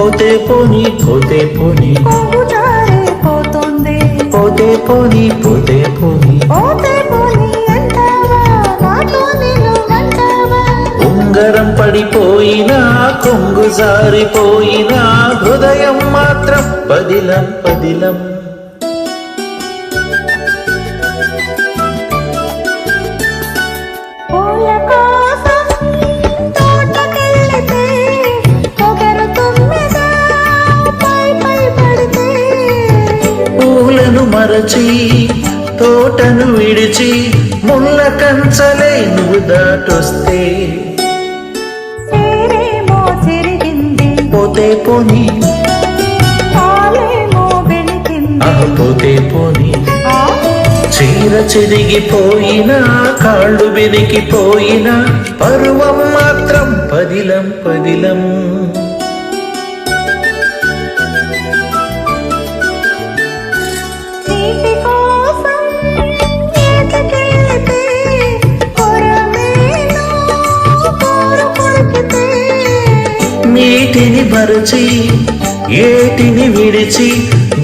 పోతే పోని పోతే పోని పోతుంది పోతే పోని పోతే పోని పోతే పోని అంటావా నాతో నిలువంటావా ఉంగరం పడిపోయినా కొంగు జారిపోయినా హృదయం మాత్రం పదిలం పదిలం పూల కోసం తోటకెళ్ళితే పొగరు తుమ్మెద పై పై పడితే పూలను మరచి తోటను విడిచి ముళ్ళ కంచలే నువ్వు దాటొస్తే సేరేమో చెరిగింది పోతే పోని పాలేమో వెలిగింది పోతే పోని చీర చెరిగిపోయినా కాళ్ళు వెనికిపోయినా పరువం మాత్రం పదిలం పదిలం నీటి కోసం ఈతకెళితే కొరమేను కోరు కొరికితే నీటిని మరచి ఏటిని విడిచి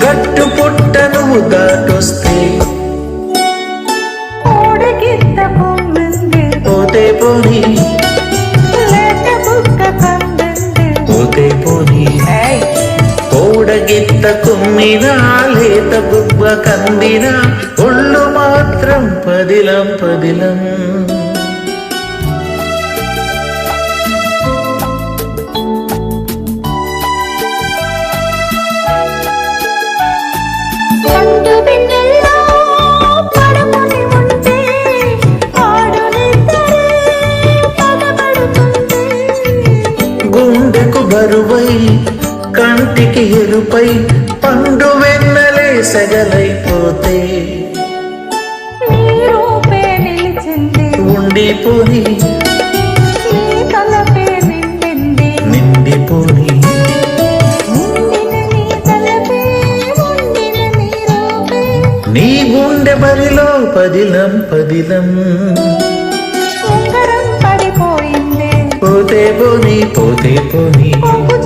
గట్టు పుట్టను దాటొస్తే ఓడగిద్ద పొమ్మింది పోతే పోని లేత బుక్క కందింది పోతే పోని కోడగిత్త కుమ్మినా లేత గుబ్బ కందినా ఒళ్ళు మాత్రం పదిలం పదిలం పండు బిన్నెల్లో పడమని ఉంటే ఆడు నిద్దరే పగబడుతుంది గుండెకు బరువై కంటికి ఎరుపై పండు వెన్నలే సగలైపోతే నీ రూపే నిలిచింది ఉండిపోని నీ తలపే నిండింది నిండిపోని నిండిన నీ తలపే ఉండిన నీ రూపే నీ గుండె బరిలో పదిలం పదిలం ఉంగరం పడిపోయింది పోతే పోని పోతే పోని పొంగు